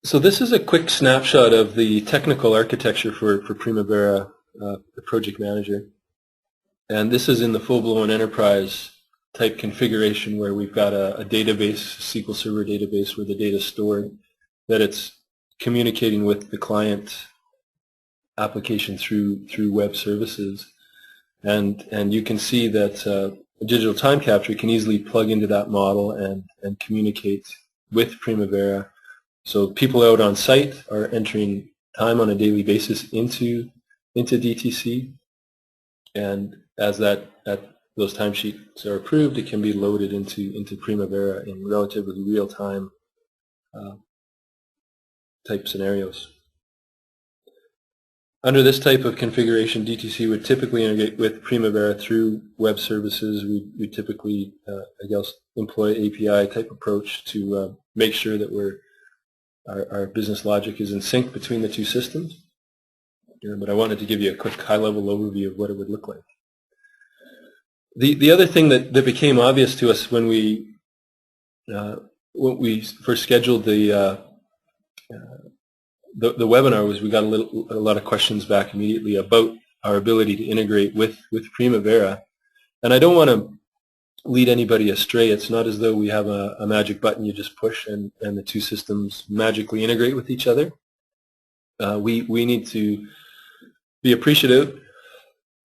So this is a quick snapshot of the technical architecture for Primavera, the project manager. And this is in the full-blown enterprise type configuration where we've got a database, SQL Server database where the data is stored, that it's communicating with the client application through web services. And you can see that digital time capture can easily plug into that model and communicate with Primavera. So people out on site are entering time on a daily basis into DTC, and as those timesheets are approved, it can be loaded into Primavera in relatively real-time type scenarios. Under this type of configuration, DTC would typically integrate with Primavera through web services. We typically, employ API type approach to make sure that our business logic is in sync between the two systems. But I wanted to give you a quick high-level overview of what it would look like. The other thing that became obvious to us when we first scheduled the webinar was we got a lot of questions back immediately about our ability to integrate with Primavera. And I don't want to lead anybody astray. It's not as though we have a magic button you just push and the two systems magically integrate with each other. We need to be appreciative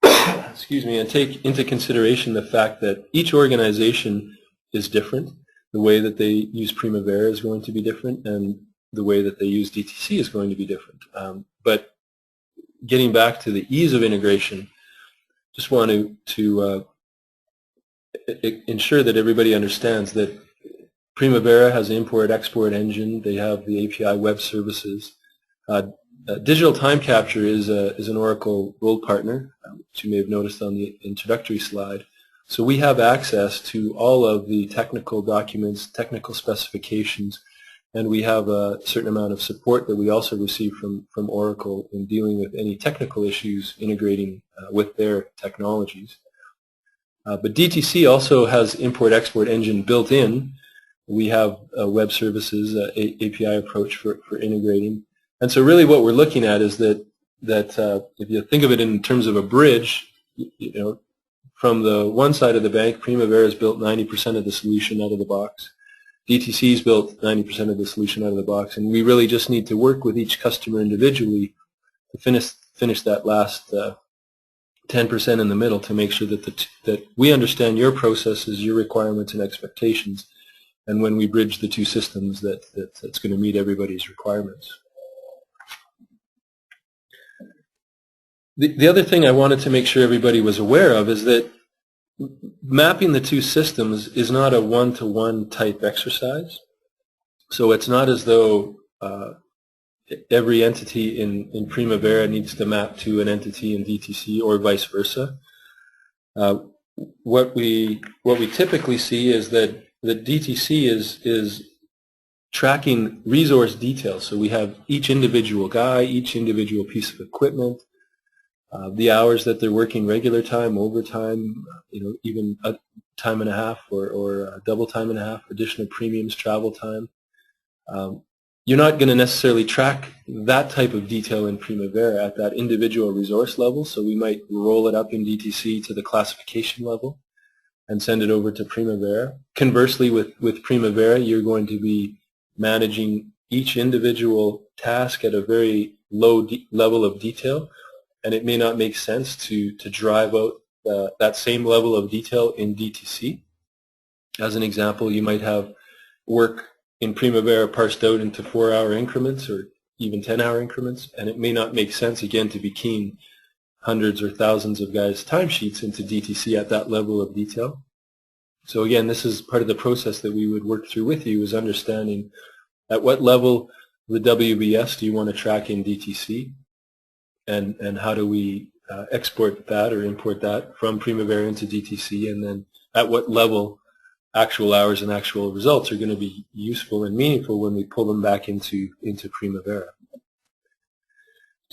excuse me, and take into consideration the fact that each organization is different. The way that they use Primavera is going to be different, and the way that they use DTC is going to be different. But getting back to the ease of integration, just want to ensure that everybody understands that Primavera has an import-export engine. They have the API web services. Digital time capture is an Oracle Gold partner, which you may have noticed on the introductory slide. So we have access to all of the technical documents, technical specifications, and we have a certain amount of support that we also receive from Oracle in dealing with any technical issues integrating with their technologies. But DTC also has import-export engine built in. We have a web services API approach for integrating. And so really what we're looking at is that if you think of it in terms of a bridge, from the one side of the bank, Primavera has built 90% of the solution out of the box. DTC's built 90% of the solution out of the box, and we really just need to work with each customer individually to finish that last 10% in the middle to make sure that we understand your processes, your requirements and expectations, and when we bridge the two systems that's going to meet everybody's requirements. The other thing I wanted to make sure everybody was aware of is that mapping the two systems is not a one-to-one type exercise. So it's not as though every entity in Primavera needs to map to an entity in DTC or vice versa. What we typically see is that the DTC is tracking resource details. So we have each individual guy, each individual piece of equipment, the hours that they're working regular time, overtime, even a time and a half or double time and a half, additional premiums, travel time. You're not going to necessarily track that type of detail in Primavera at that individual resource level, so we might roll it up in DTC to the classification level and send it over to Primavera. Conversely, with Primavera, you're going to be managing each individual task at a very low level of detail, and it may not make sense to drive out that same level of detail in DTC. As an example, you might have work in Primavera parsed out into 4-hour increments or even 10-hour increments, and it may not make sense, again, to be keying hundreds or thousands of guys' timesheets into DTC at that level of detail. So again, this is part of the process that we would work through with you, is understanding at what level the WBS do you want to track in DTC, and how do we export that or import that from Primavera into DTC, and then at what level actual hours and actual results are going to be useful and meaningful when we pull them back into Primavera.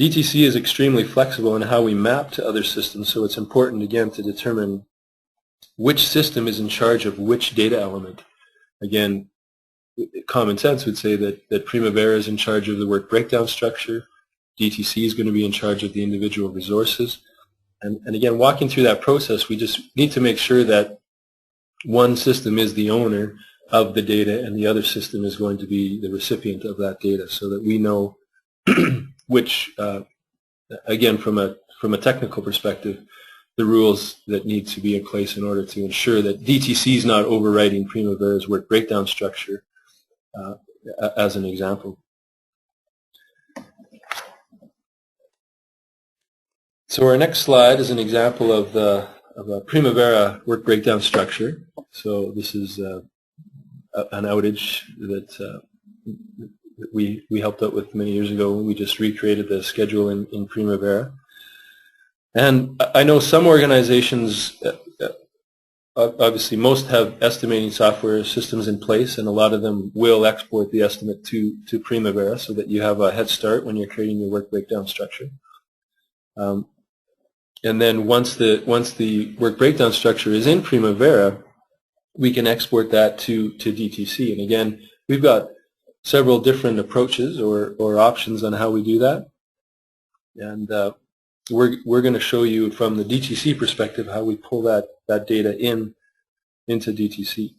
DTC is extremely flexible in how we map to other systems, so it's important, again, to determine which system is in charge of which data element. Again, common sense would say that Primavera is in charge of the work breakdown structure, DTC is going to be in charge of the individual resources. And again, walking through that process, we just need to make sure that one system is the owner of the data and the other system is going to be the recipient of that data, so that we know which, again, from a technical perspective, the rules that need to be in place in order to ensure that DTC is not overriding Primavera's work breakdown structure, as an example. So our next slide is an example of a Primavera work breakdown structure. So this is an outage that we helped out with many years ago. We just recreated the schedule in Primavera. And I know some organizations, obviously most have estimating software systems in place, and a lot of them will export the estimate to Primavera so that you have a head start when you're creating your work breakdown structure. And then once the work breakdown structure is in Primavera, we can export that to DTC. And again, we've got several different approaches or options on how we do that. And we're going to show you from the DTC perspective how we pull that data into DTC.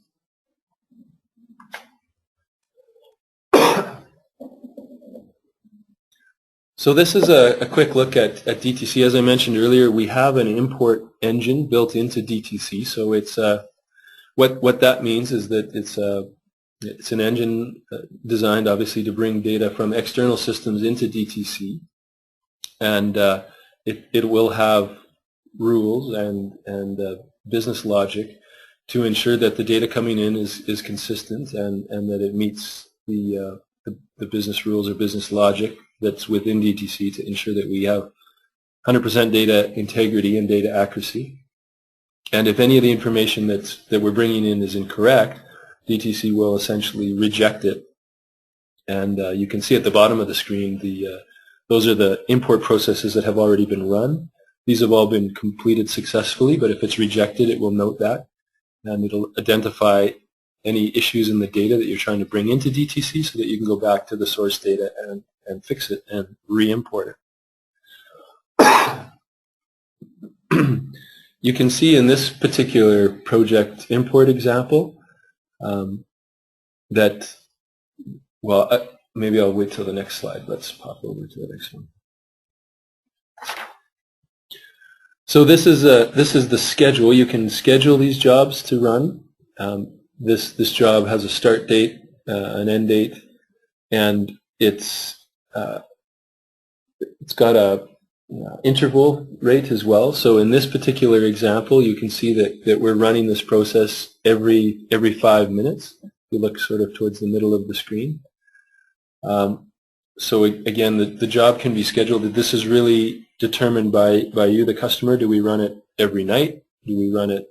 So this is a quick look at DTC. As I mentioned earlier, we have an import engine built into DTC. So it's what that means is that it's an engine designed obviously to bring data from external systems into DTC, and it will have rules and business logic to ensure that the data coming in is consistent and that it meets the business rules or business logic that's within DTC to ensure that we have 100% data integrity and data accuracy. And if any of the information that we're bringing in is incorrect, DTC will essentially reject it. And you can see at the bottom of the screen those are the import processes that have already been run. These have all been completed successfully, but if it's rejected, it will note that, and it'll identify any issues in the data that you're trying to bring into DTC so that you can go back to the source data and fix it and re-import it. You can see in this particular project import example that, well, maybe I'll wait till the next slide. Let's pop over to the next one. So this is the schedule. You can schedule these jobs to run. This job has a start date, an end date, and it's got a interval rate as well. So in this particular example, you can see that we're running this process every 5 minutes. If you look sort of towards the middle of the screen. So again, the job can be scheduled. This is really determined by you, the customer. Do we run it every night? Do we run it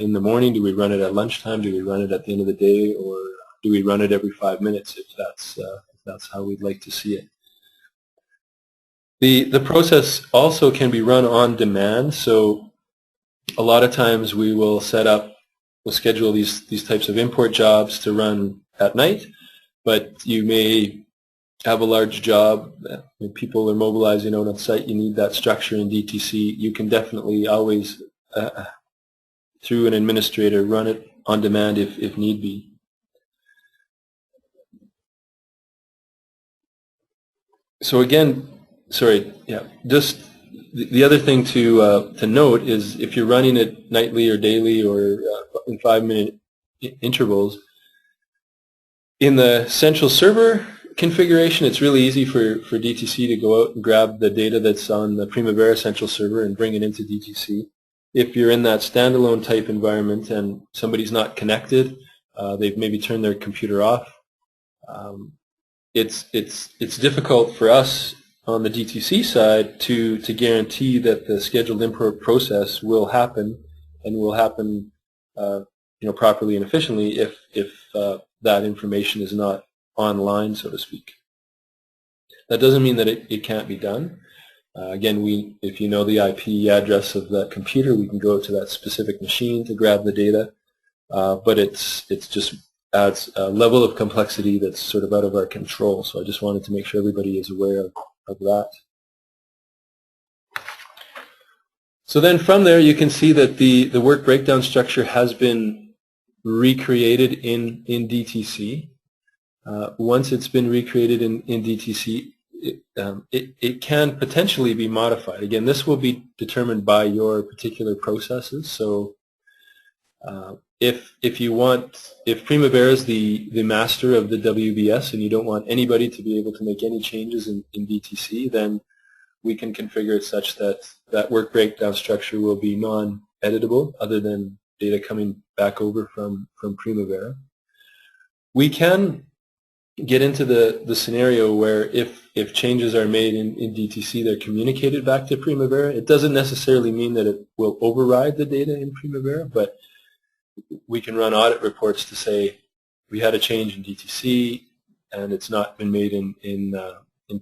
in the morning? Do we run it at lunchtime? Do we run it at the end of the day? Or do we run it every 5 minutes if that's how we'd like to see it? The process also can be run on demand. So a lot of times we'll schedule these types of import jobs to run at night, but you may have a large job, when people are mobilizing out on site, you need that structure in DTC. You can definitely always, through an administrator, run it on demand if need be. So again, just the other thing to note is if you're running it nightly or daily or in 5-minute intervals, in the central server configuration, it's really easy for DTC to go out and grab the data that's on the Primavera central server and bring it into DTC. If you're in that standalone type environment and somebody's not connected, they've maybe turned their computer off, it's difficult for us on the DTC side to guarantee that the scheduled import process will happen and will happen properly and efficiently if that information is not online, so to speak. That doesn't mean that it can't be done. Again, if you know the IP address of that computer, we can go to that specific machine to grab the data. But it's just adds a level of complexity that's sort of out of our control. So I just wanted to make sure everybody is aware of that. So then from there you can see that the work breakdown structure has been recreated in DTC. Once it's been recreated in DTC, it can potentially be modified. Again, this will be determined by your particular processes. So if Primavera is the master of the WBS and you don't want anybody to be able to make any changes in DTC, then we can configure it such that that work breakdown structure will be non-editable other than data coming back over from Primavera. We can get into the scenario where if changes are made in DTC, they're communicated back to Primavera. It doesn't necessarily mean that it will override the data in Primavera, but we can run audit reports to say we had a change in DTC and it's not been made in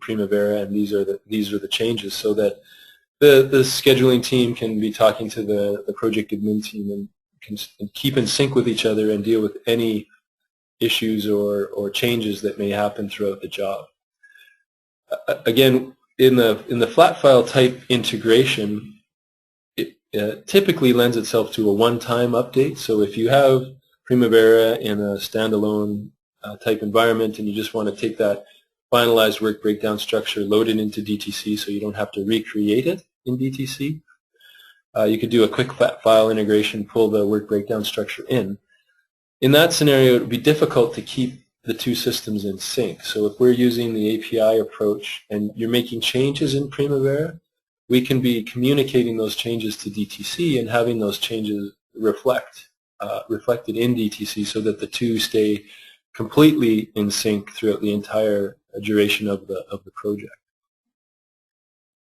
Primavera, and these are the changes, so that the scheduling team can be talking to the project admin team and can keep in sync with each other and deal with any issues or changes that may happen throughout the job. Again, in the flat file type integration, it typically lends itself to a one-time update. So if you have Primavera in a standalone type environment and you just want to take that finalized work breakdown structure, load it into DTC so you don't have to recreate it in DTC, you could do a quick flat file integration, pull the work breakdown structure in. In that scenario, it would be difficult to keep the two systems in sync. So if we're using the API approach and you're making changes in Primavera, we can be communicating those changes to DTC and having those changes reflected in DTC so that the two stay completely in sync throughout the entire duration of the project.